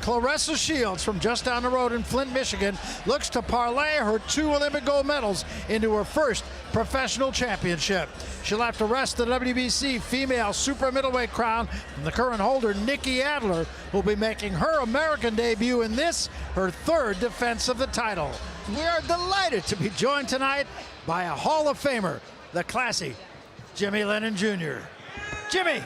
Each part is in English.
Claressa Shields from just down the road in Flint, Michigan, looks to parlay her 2 Olympic gold medals into her first professional championship. She'll have to wrest the WBC female super middleweight crown from the current holder, Nikki Adler, who'll be making her American debut in this, her 3rd defense of the title. We are delighted to be joined tonight by a Hall of Famer, the classy Jimmy Lennon Jr. Jimmy.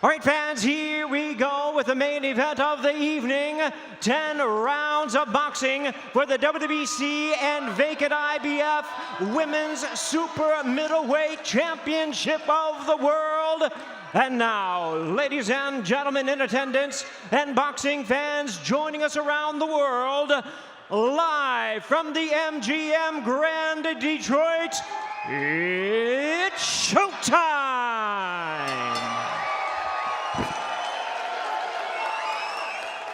All right, fans, here we go with the main event of the evening. 10 rounds of boxing for the WBC and vacant IBF Women's Super Middleweight Championship of the World. And now, ladies and gentlemen in attendance and boxing fans joining us around the world, live from the MGM Grand Detroit, it's showtime!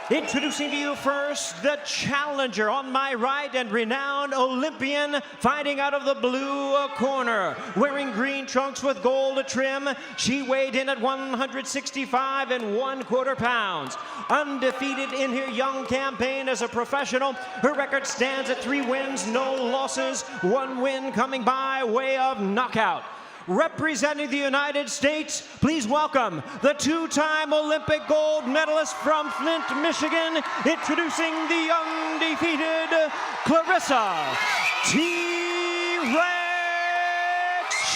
Introducing to you first, the challenger on my right and renowned Olympian fighting out of the blue corner. Wearing green trunks with gold trim, she weighed in at 165 1/4 pounds. Undefeated in her young campaign as a professional, her record stands at 3 wins, no losses, 1 win coming by way of knockout. Representing the United States, please welcome the 2-time Olympic gold medalist from Flint, Michigan, introducing the undefeated Claressa T-Rex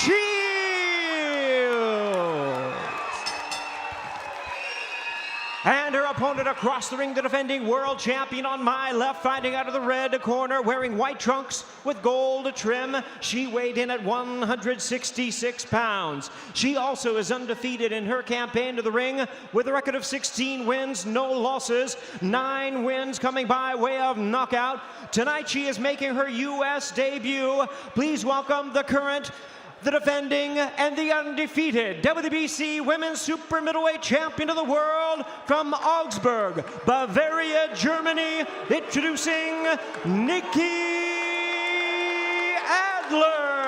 Shields. And her opponent across the ring, the defending world champion on my left, fighting out of the red corner, wearing white trunks with gold trim. She weighed in at 166 pounds. She also is undefeated in her campaign to the ring with a record of 16 wins, no losses, 9 wins coming by way of knockout. Tonight she is making her U.S. debut. Please welcome the current, the defending, and the undefeated WBC Women's Super Middleweight Champion of the World from Augsburg, Bavaria, Germany, introducing Nikki Adler.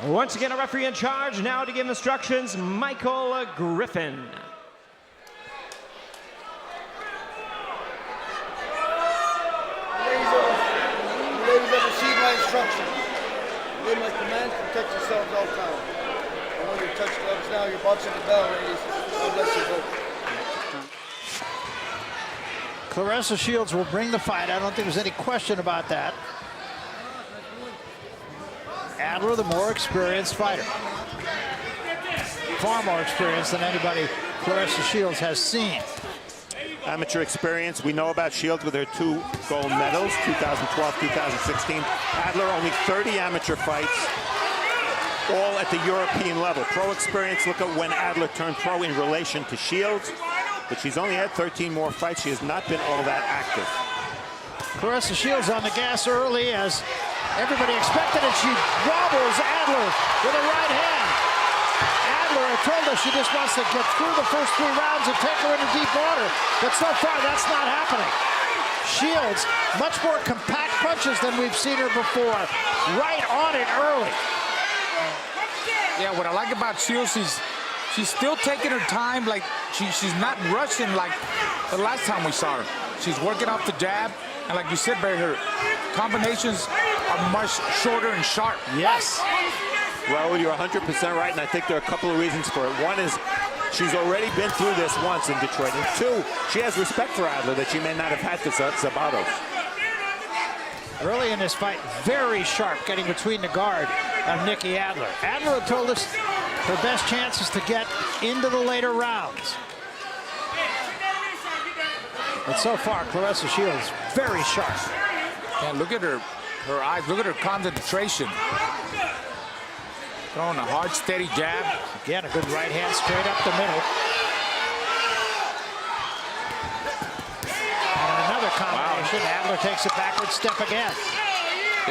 Once again, a referee in charge, now to give instructions, Michael Griffin. Instruction. You like the man, protect yourselves all the time. And when you touch gloves now, you're boxing the bell, ladies. God bless you both. Claressa Shields will bring the fight. I don't think there's any question about that. Adler, the more experienced fighter. Far more experienced than anybody Claressa Shields has seen. Amateur experience. We know about Shields with her 2 gold medals, 2012, 2016. Adler, only 30 amateur fights, all at the European level. Pro experience, look at when Adler turned pro in relation to Shields, but she's only had 13 more fights. She has not been all that active. Claressa Shields on the gas early as everybody expected it. She wobbles Adler with a right hand. Adler had told us she just wants to get through the first 3 rounds and take her into deep water. But so far, that's not happening. Shields, much more compact punches than we've seen her before. Right on it early. Yeah, what I like about Shields, she's still taking her time. Like, she's not rushing like the last time we saw her. She's working off the jab. And like you said, Barry, her combinations are much shorter and sharp. Yes. Raul, you're 100% right, and I think there are a couple of reasons for it. One is she's already been through this once in Detroit, and 2, she has respect for Adler that she may not have had to Sabatos. Early in this fight, very sharp, getting between the guard of Nikki Adler. Adler told us her best chance is to get into the later rounds. But so far, Claressa Shields, very sharp. Yeah, look at her eyes, look at her concentration. Throwing a hard, steady jab. Again, a good right hand straight up the middle. And another combination. Wow. Adler takes a backward step again.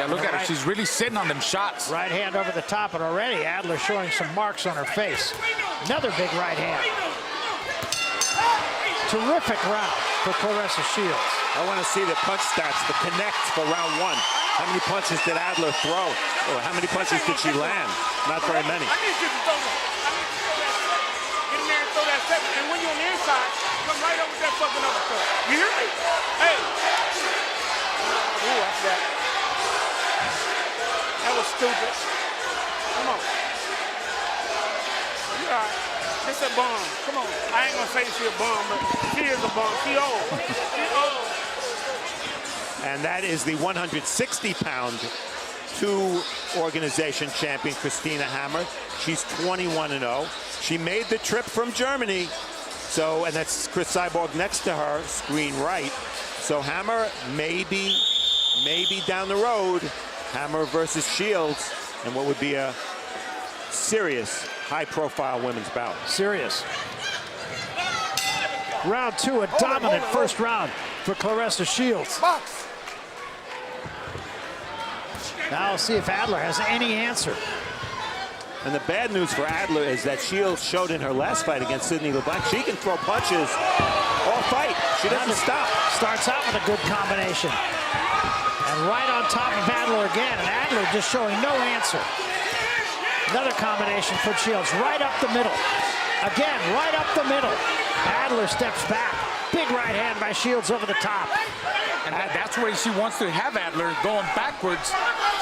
Yeah, look at her. She's really sitting on them shots. Right hand over the top, and already Adler showing some marks on her face. Another big right hand. Terrific round for Claressa Shields. I want to see the punch stats, the connects for round 1. How many punches did Adler throw? Or how many punches did she land? Not very many. step, and when you're on the inside, come right over there fucking uppercut. You hear me? Hey. Ooh, that's that. That was stupid. Come on. You all right. This a bomb. Come on. I ain't gonna say she a bomb, but she is a bomb. She old. She old. And that is the 160-pound two-organization champion, Christina Hammer. She's 21-0. She made the trip from Germany. So, and that's Chris Cyborg next to her, screen right. So Hammer maybe down the road, Hammer versus Shields, and what would be a serious, high-profile women's bout. Serious. Round 2, a dominant first round for Claressa Shields. Box. Now we'll see if Adler has any answer. And the bad news for Adler is that Shields showed in her last fight against Sydney LeBlanc, she can throw punches all fight. She doesn't stop. Starts out with a good combination. And right on top of Adler again. And Adler just showing no answer. Another combination for Shields, right up the middle. Again, right up the middle. Adler steps back. Big right hand by Shields over the top. And that's where she wants to have Adler going backwards.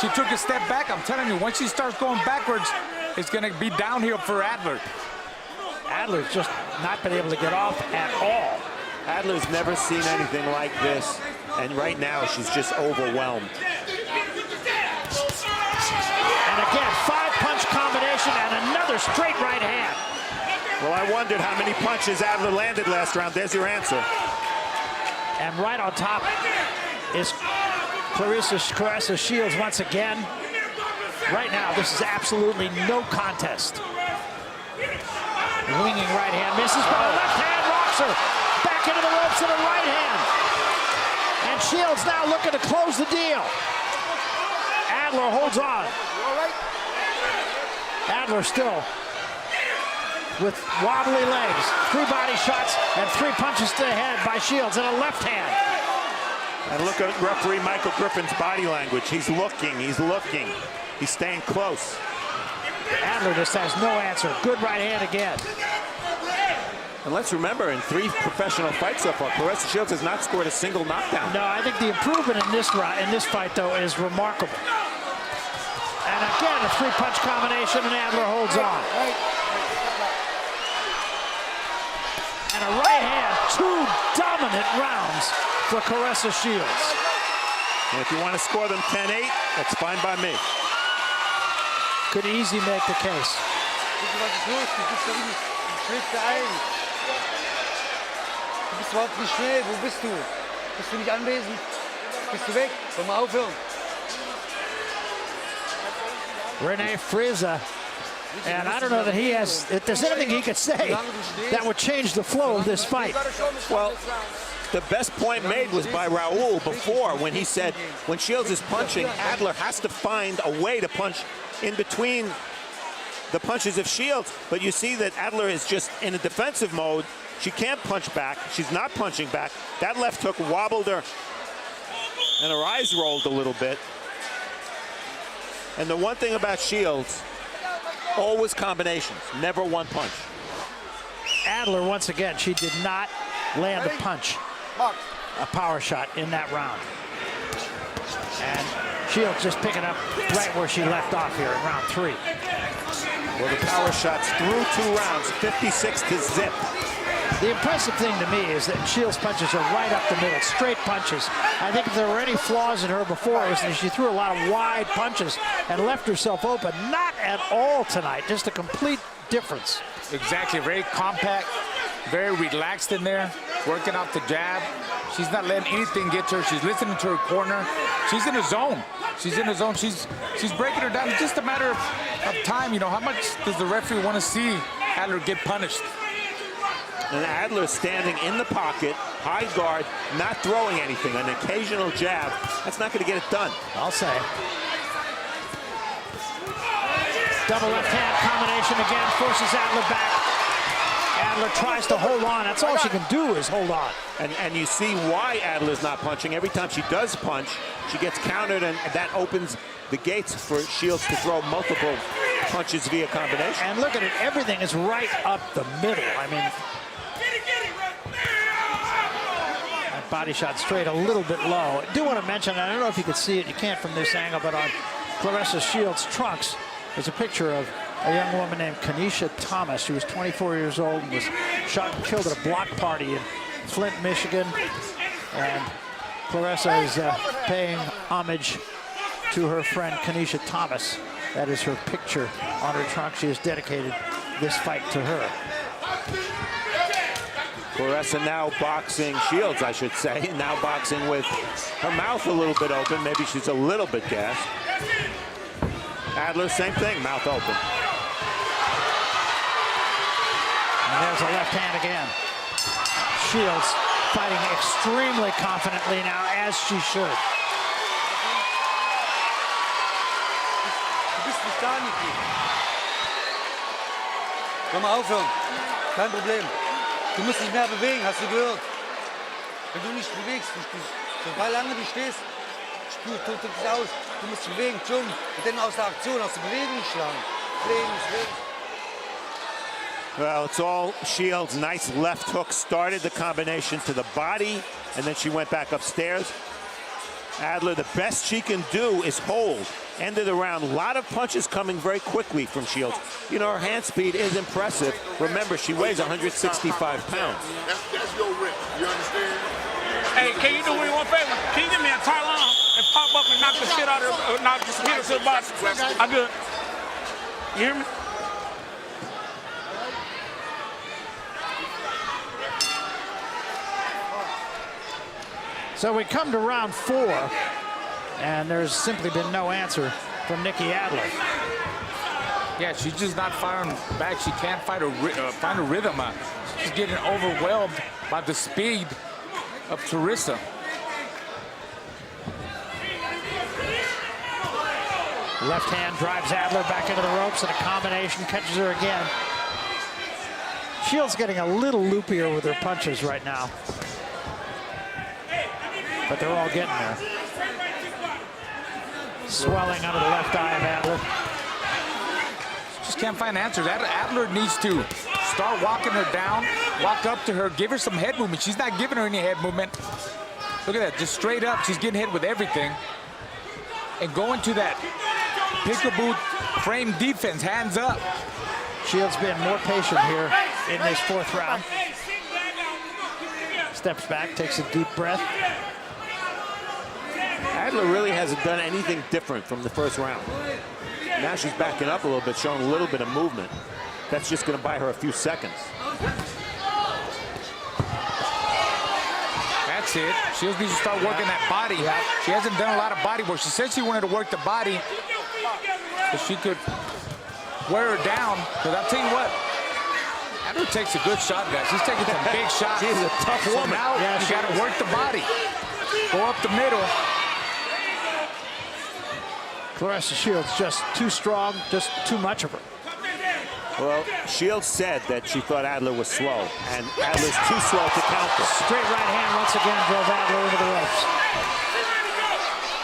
She took a step back. I'm telling you, once she starts going backwards, it's going to be downhill for Adler. Adler's just not been able to get off at all. Adler's never seen anything like this. And right now, she's just overwhelmed. And again, 5-punch combination and another straight right hand. Well, I wondered how many punches Adler landed last round. There's your answer. And right on top is Claressa Shields once again. Right now, this is absolutely no contest. Winging right hand, misses, but a left hand rocks her. Back into the ropes and a right hand. And Shields now looking to close the deal. Adler holds on. Adler still with wobbly legs. 3 body shots and 3 punches to the head by Shields and a left hand. And look at referee Michael Griffin's body language. He's looking, he's looking. He's staying close. Adler just has no answer. Good right hand again. And let's remember, in 3 professional fights so far, Claressa Shields has not scored a single knockdown. No, I think the improvement in this fight, though, is remarkable. And again, a 3-punch combination, and Adler holds on. And a right hand, 2 dominant rounds for Claressa Shields. And if you want to score them 10-8, that's fine by me. Could easily make the case. Du bist überhaupt nicht schnell. Wo bist du? Bist du nicht anwesend? Bist du weg? Soll mal aufhören. Rene Frieza. And I don't know that he has, if there's anything he could say that would change the flow of this fight. Well, the best point made was by Raul before when he said when Shields is punching, Adler has to find a way to punch in between the punches of Shields. But you see that Adler is just in a defensive mode. She can't punch back. She's not punching back. That left hook wobbled her, and her eyes rolled a little bit. And the one thing about Shields, always combinations, never one punch. Adler, once again, she did not land a punch, a power shot in that round. And Shields just picking up right where she left off here in round 3. Well, the power shots through 2 rounds, 56 to zip. The impressive thing to me is that Shields' punches are right up the middle, straight punches. I think if there were any flaws in her before, it was that she threw a lot of wide punches and left herself open. Not at all tonight, just a complete difference. Exactly, very compact, very relaxed in there, working off the jab. She's not letting anything get to her. She's listening to her corner. She's in a zone. She's in a zone. She's breaking her down. It's just a matter of time. You know, how much does the referee want to see Adler get punished? And Adler standing in the pocket, high guard, not throwing anything. An occasional jab, that's not going to get it done. I'll say. Double left hand combination again, forces Adler back. Adler tries to hold on. That's all she can do is hold on. And you see why Adler's not punching. Every time she does punch, she gets countered, and that opens the gates for Shields to throw multiple punches via combination. And look at it, everything is right up the middle. I mean, that body shot straight a little bit low. I do want to mention, I don't know if you can see it, you can't from this angle, but on Claressa Shields' trunks, there's a picture of a young woman named Kenesha Thomas. She was 24 years old and was shot and killed at a block party in Flint, Michigan. And Claressa is paying homage to her friend Kenesha Thomas. That is her picture on her trunk. She has dedicated this fight to her. Claressa now boxing, Shields I should say, now boxing with her mouth a little bit open. Maybe she's a little bit gassed. Adler, same thing, mouth open. And there's a left hand again. Shields fighting extremely confidently now, as she should. Du bist nicht da, Nikki. Komm mal aufhören. Kein Problem. Du musst dich mehr bewegen, hast du gehört? Wenn du nicht bewegst, sobald lange du stehst, tut es aus. Du musst dich bewegen, jumpen. Und dann aus der Aktion, aus der Bewegung schlagen. Bewegen. Well, it's all Shields. Nice left hook started the combination to the body, and then she went back upstairs. Adler, the best she can do is hold. End of the round. A lot of punches coming very quickly from Shields. You know, her hand speed is impressive. Remember, she weighs 165 pounds. That's your rip. You understand? Hey, can you do me one favor? Can you give me a Tylon and pop up and knock the shit out of her, knock the hit her to the body? I'm good. You hear me? So we come to round 4, and there's simply been no answer from Nikki Adler. Yeah, she's just not firing back. She can't find a rhythm. She's getting overwhelmed by the speed of Claressa. Left hand drives Adler back into the ropes, and a combination catches her again. Shields getting a little loopier with her punches right now, but they're all getting there. Swelling under the left eye of Adler. Just can't find answers. Adler needs to start walking her down, walk up to her, give her some head movement. She's not giving her any head movement. Look at that, just straight up. She's getting hit with everything. And going to that peekaboo frame defense, hands up. Shields been more patient here in this 4th round. Steps back, takes a deep breath. Adler really hasn't done anything different from the first round. Now she's backing up a little bit, showing a little bit of movement. That's just going to buy her a few seconds. That's it. Shields needs to start working that body. She hasn't done a lot of body work. She said she wanted to work the body so she could wear her down. Because I'll tell you what, Adler takes a good shot, guys. She's taking some big shots. She's a tough woman. So now you got to work the body. Go up the middle. Claressa Shields just too strong, just too much of her. Well, Shields said that she thought Adler was slow, and Adler's too slow to counter. Straight right hand once again drove Adler into the ropes.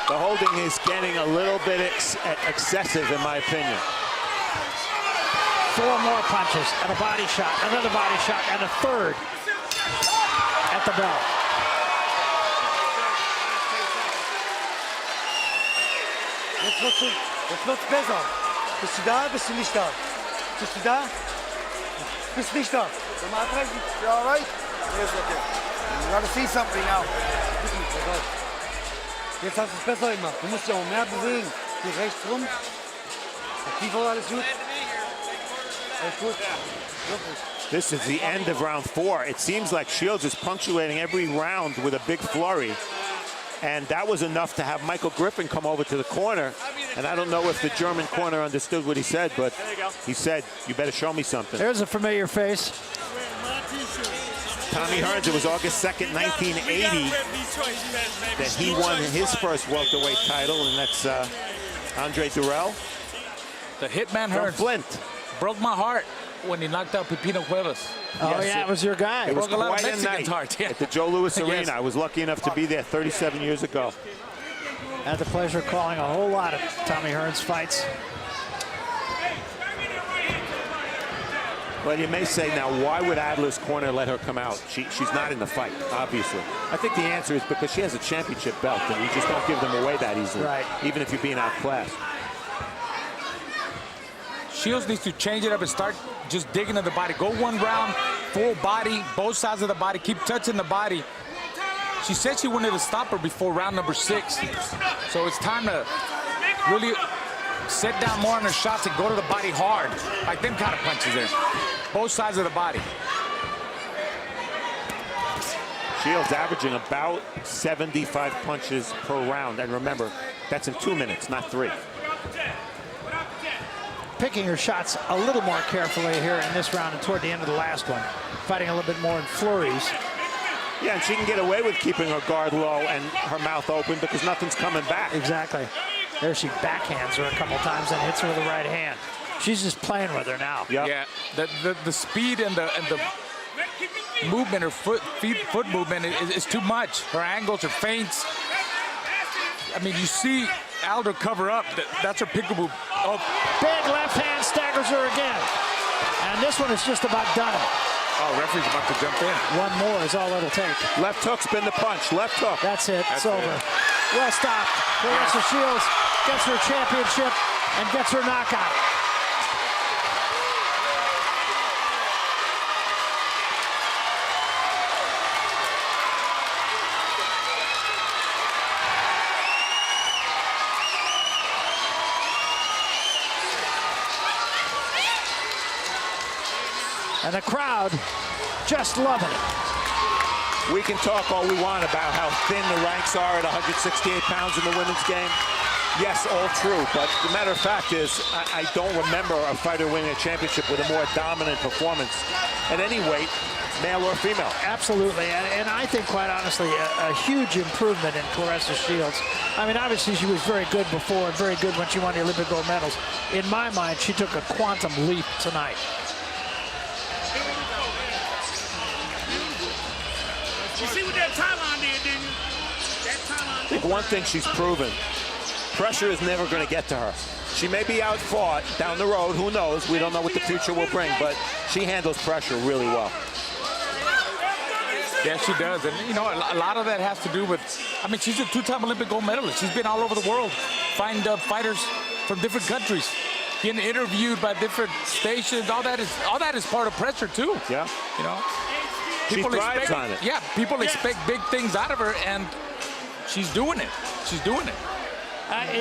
The holding is getting a little bit excessive, in my opinion. 4 more punches and a body shot, another body shot, and a third at the belt. Jetzt wird's besser. Bist du da? Bist du nicht da? Bist du da? Bist nicht da. Am I present? You all right? Yes, okay. You gotta see something now. Jetzt hast du es besser gemacht. Du musst ja auch mehr bewegen. Geh rechts rum. Tiefer, alles gut. Alles gut. This is the end of round 4. It seems like Shields is punctuating every round with a big flurry. And that was enough to have Michael Griffin come over to the corner. And I don't know if the German corner understood what he said, but he said, you better show me something. There's a familiar face. Tommy Hearns, it was August 2nd, 1980, that he won his first welterweight title, and that's Andre Durrell. The Hitman From Hearns Flint. broke my heart when he knocked out Pepino Cuevas. Oh, Yes, yeah, it was your guy. It was broke a lot of quite a Mexicans' night heart, yeah. at the Joe Louis Arena. Yes. I was lucky enough to be there 37 years ago. I had the pleasure of calling a whole lot of Tommy Hearns fights. Well, you may say now, why would Adler's corner let her come out? She's not in the fight, obviously. I think the answer is because she has a championship belt, and you just don't give them away that easily, right, even if you're being outclassed. Shields needs to change it up and start just digging at the body. Go one round, full body, both sides of the body, keep touching the body. She said she wanted to stop her before round number 6. So it's time to really set down more on her shots and go to the body hard. Like them kind of punches there. Both sides of the body. Shields averaging about 75 punches per round. And remember, that's in 2 minutes, not 3. Picking her shots a little more carefully here in this round and toward the end of the last one. Fighting a little bit more in flurries. Yeah, and she can get away with keeping her guard low and her mouth open because nothing's coming back. Exactly. There she backhands her a couple times and hits her with the right hand. She's just playing with her now. Yep. Yeah, the speed and the movement, her foot movement is too much. Her angles, her feints. I mean, you see Adler cover up. That's her pickable. Oh. Big left hand staggers her again. And this one is just about done. Oh, referee's about to jump in. One more is all it'll take. Left hook, spin the punch. Left hook. That's it. That's it's over. Well stopped. Claressa Shields gets her championship and gets her knockout. And the crowd just loving it. We can talk all we want about how thin the ranks are at 168 pounds in the women's game. Yes, all true, but the matter of fact is, I don't remember a fighter winning a championship with a more dominant performance at any weight, male or female. Absolutely, and I think, quite honestly, a huge improvement in Claressa Shields. I mean, obviously, she was very good before and very good when she won the Olympic gold medals. In my mind, she took a quantum leap tonight. You see what that Thailand did, didn't you? That Thailand. I think one thing she's proven, pressure is never going to get to her. She may be outfought down the road, who knows? We don't know what the future will bring, but she handles pressure really well. Yeah, she does. And, you know, a lot of that has to do with, I mean, she's a 2-time Olympic gold medalist. She's been all over the world, find fighters from different countries, getting interviewed by different stations. All that is part of pressure, too. Yeah. You know? She thrives on it. Yeah, people expect big things out of her, and she's doing it. She's doing it.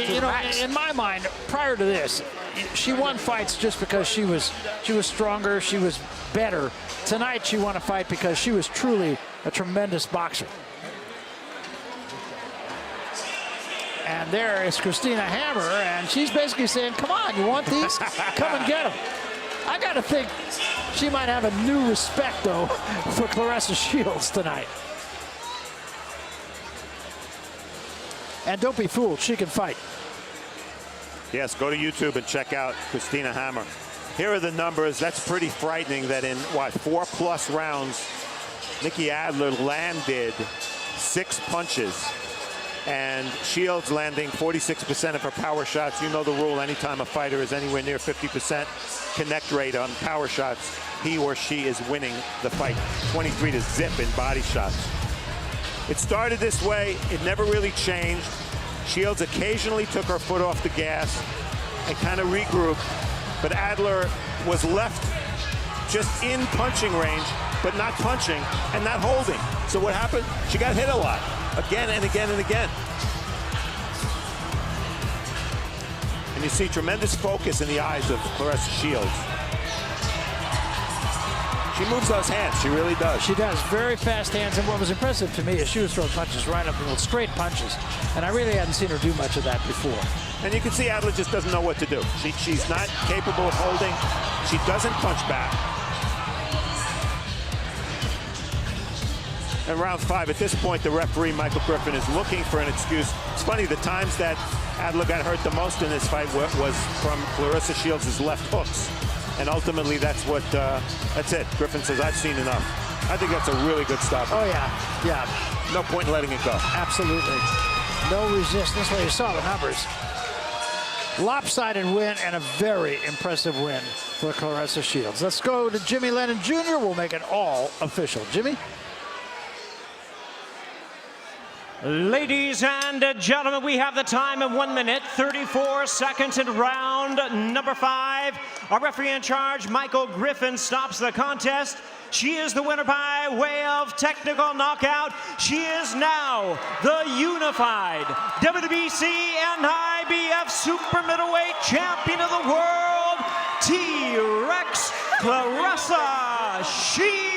You know, in my mind, prior to this, she won fights just because she was stronger, she was better. Tonight, she won a fight because she was truly a tremendous boxer. And there is Christina Hammer, and she's basically saying, come on, you want these? Come and get them. I got to think she might have a new respect, though, for Claressa Shields tonight. And don't be fooled, she can fight. Yes, go to YouTube and check out Christina Hammer. Here are the numbers. That's pretty frightening that in, what, 4+ rounds, Nikki Adler landed 6 punches. And Shields landing 46% of her power shots. You know the rule, anytime a fighter is anywhere near 50% connect rate on power shots, he or she is winning the fight. 23-0 in body shots. It started this way, it never really changed. Shields occasionally took her foot off the gas and kind of regrouped, but Adler was left just in punching range, but not punching and not holding. So what happened? She got hit a lot, again and again and again. And you see tremendous focus in the eyes of Claressa Shields. She moves those hands, she really does. She does, very fast hands, and what was impressive to me is she was throwing punches right up the middle, straight punches, and I really hadn't seen her do much of that before. And you can see Adler just doesn't know what to do. She's not capable of holding. She doesn't punch back. And round 5, at this point, the referee, Michael Griffin, is looking for an excuse. It's funny, the times that Adler got hurt the most in this fight was from Claressa Shields' left hooks. And ultimately, that's it. Griffin says, I've seen enough. I think that's a really good stop. Oh, yeah, yeah. No point in letting it go. Absolutely. No resistance. Well, you saw the numbers. lopsided win and a very impressive win for Claressa Shields. Let's go to Jimmy Lennon Jr. We'll make it all official. Jimmy? Ladies and gentlemen, we have the time in 1 minute, 34 seconds in round number 5. Our referee in charge, Michael Griffin, stops the contest. She is the winner by way of technical knockout. She is now the unified WBC and IBF Super Middleweight Champion of the World, T-Rex Claressa Shields.